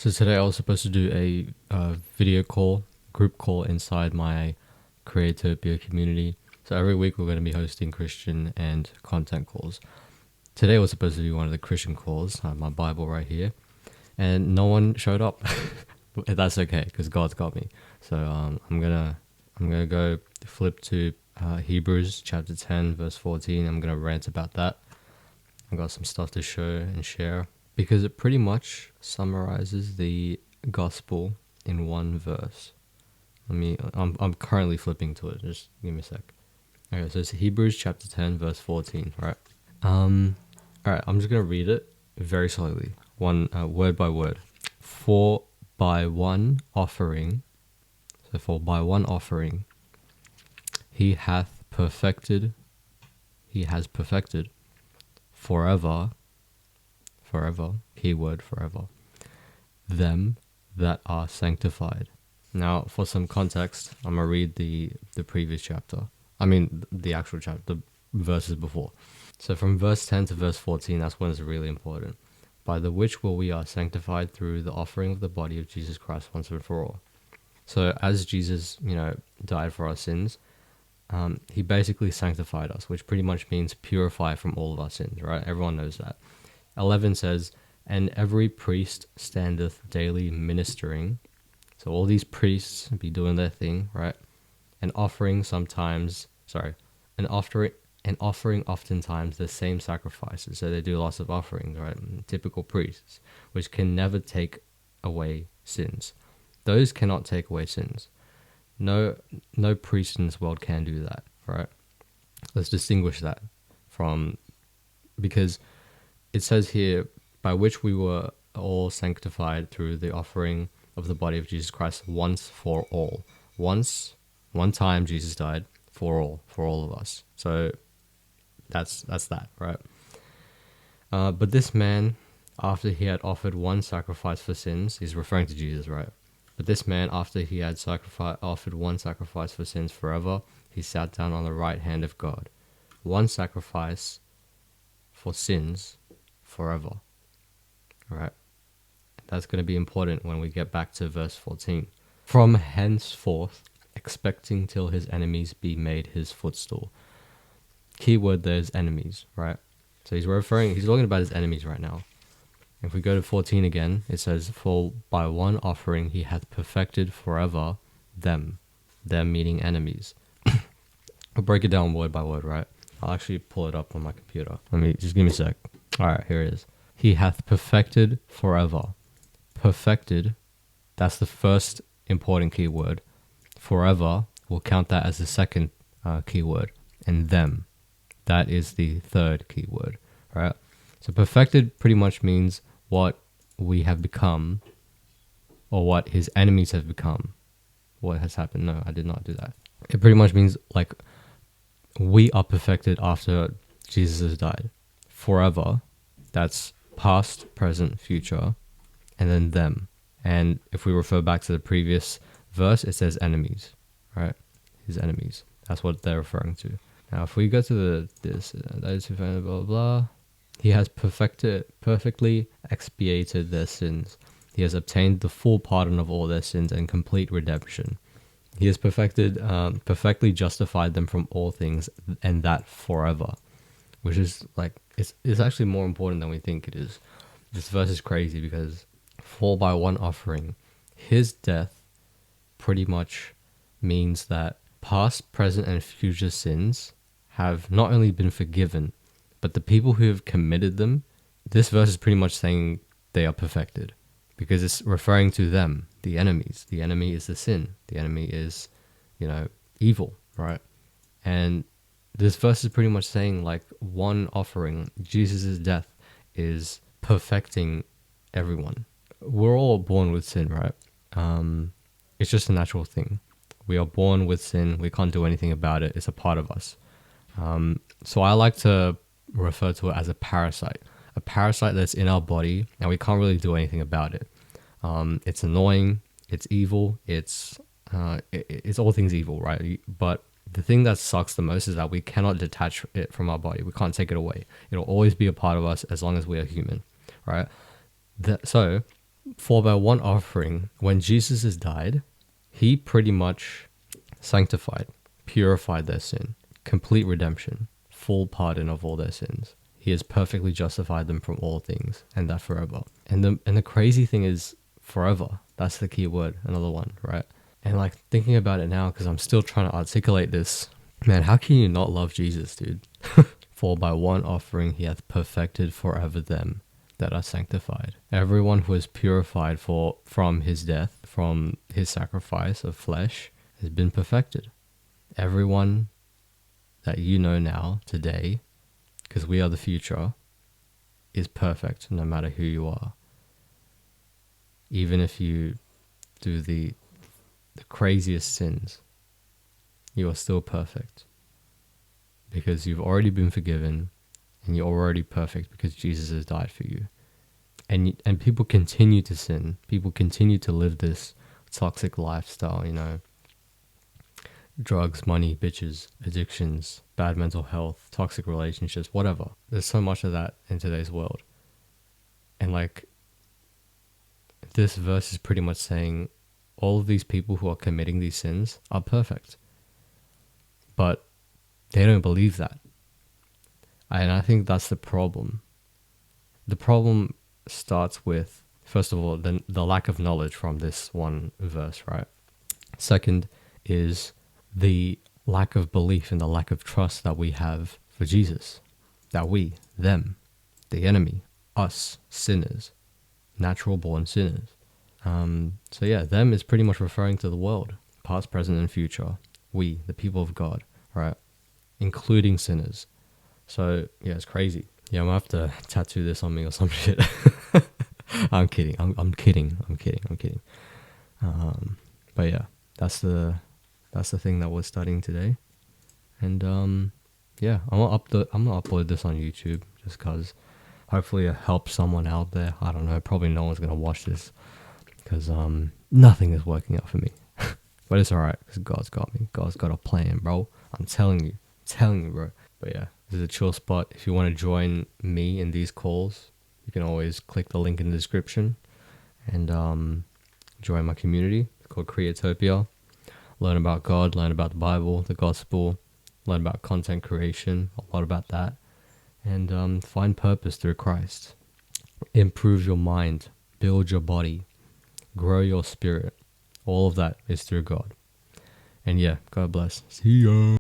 So today I was supposed to do a video call, group call inside my Creatopia community. So every week we're going to be hosting Christian and content calls. Today was supposed to be one of the Christian calls. I have my Bible right here, and no one showed up. That's okay because God's got me. So I'm gonna go flip to Hebrews chapter 10 verse 14. I'm gonna rant about that. I've got some stuff to show and share because it pretty much summarizes the gospel in one verse. I'm currently flipping to it. Just give me a sec. Okay, so it's Hebrews chapter 10 verse 14, right? Alright, I'm just gonna read it very slowly, one word by word. For by one offering he has perfected forever, keyword forever, them that are sanctified. Now, for some context, I'm gonna read the previous chapter. The actual chapter, the verses before. So from verse 10 to verse 14, that's when it's really important. By the which will we are sanctified through the offering of the body of Jesus Christ once and for all. So as Jesus, died for our sins, he basically sanctified us, which pretty much means purify from all of our sins, right? Everyone knows that. 11 says, and every priest standeth daily ministering. So all these priests be doing their thing, right? And offering oftentimes the same sacrifices. So they do lots of offerings, right? Typical priests, which can never take away sins. Those cannot take away sins. No priest in this world can do that, right? Let's distinguish that because it says here, by which we were all sanctified through the offering of the body of Jesus Christ once for all. One time Jesus died for all of us. So that's that, right? But this man, after he had offered one sacrifice for sins, he's referring to Jesus, right? But this man, after he had offered one sacrifice for sins forever, he sat down on the right hand of God. One sacrifice for sins forever. All right? That's going to be important when we get back to verse 14. From henceforth, expecting till his enemies be made his footstool. Keyword there is enemies, right? So he's talking about his enemies right now. If we go to 14 again, it says, for by one offering he hath perfected forever them meaning enemies. I'll break it down word by word, right? I'll actually pull it up on my computer. Just give me a sec. All right, here it is. He hath perfected forever. Perfected, that's the first important keyword. Forever, we'll count that as the second keyword. And them, that is the third keyword, right? So perfected pretty much means what we have become, or what his enemies have become. What has happened? No, I did not do that. It pretty much means like we are perfected after Jesus has died. Forever, that's past, present, future, and then them. And if we refer back to the previous verse, it says enemies, right? His enemies. That's what they're referring to. Now, if we go to those who found blah, blah, blah, he has perfectly expiated their sins. He has obtained the full pardon of all their sins and complete redemption. He has perfectly justified them from all things, and that forever. Which is like, it's actually more important than we think it is. This verse is crazy because for by one offering, his death pretty much means that past, present, and future sins have not only been forgiven, but the people who have committed them, this verse is pretty much saying they are perfected because it's referring to them, the enemies. The enemy is the sin. The enemy is, evil, right? And this verse is pretty much saying like one offering, Jesus' death is perfecting everyone. We're all born with sin, right? It's just a natural thing. We are born with sin. We can't do anything about it. It's a part of us. So I like to refer to it as a parasite that's in our body, and we can't really do anything about it. It's annoying. It's evil. It's all things evil, right? But the thing that sucks the most is that we cannot detach it from our body. We can't take it away. It'll always be a part of us as long as we are human, right? So For by one offering, when Jesus has died, he pretty much sanctified, purified their sin, complete redemption, full pardon of all their sins. He has perfectly justified them from all things, and that forever. And the crazy thing is forever. That's the key word, another one, right? And like thinking about it now, because I'm still trying to articulate this, man, how can you not love Jesus, dude? For by one offering he hath perfected forever them that are sanctified. Everyone who is purified from his death, from his sacrifice of flesh, has been perfected. Everyone that you know now, today, because we are the future, is perfect no matter who you are. Even if you do the craziest sins, you are still perfect. Because you've already been forgiven, and you're already perfect because Jesus has died for you. And people continue to sin. People continue to live this toxic lifestyle, you know. Drugs, money, bitches, addictions, bad mental health, toxic relationships, whatever. There's so much of that in today's world. And like, this verse is pretty much saying all of these people who are committing these sins are perfect. But they don't believe that. And I think that's the problem. The problem starts with, first of all, the lack of knowledge from this one verse, right? Second is the lack of belief and the lack of trust that we have for Jesus. That we, them, the enemy, us, sinners, natural born sinners. So yeah, them is pretty much referring to the world, past, present, and future. We, the people of God, right? Including sinners. So yeah, it's crazy. Yeah, I'm gonna have to tattoo this on me or some shit. I'm kidding. I'm kidding. But yeah, that's the thing that we're studying today. And yeah, I'm gonna upload this on YouTube just cause hopefully it helps someone out there. I don't know. Probably no one's gonna watch this because nothing is working out for me. But it's alright because God's got me. God's got a plan, bro. I'm telling you, bro. But yeah, this is a chill spot. If you want to join me in these calls, you can always click the link in the description and join my community. It's called Creatopia. Learn about God, learn about the Bible, the gospel, learn about content creation, a lot about that, and find purpose through Christ. Improve your mind, build your body, grow your spirit. All of that is through God. And yeah, God bless. See ya.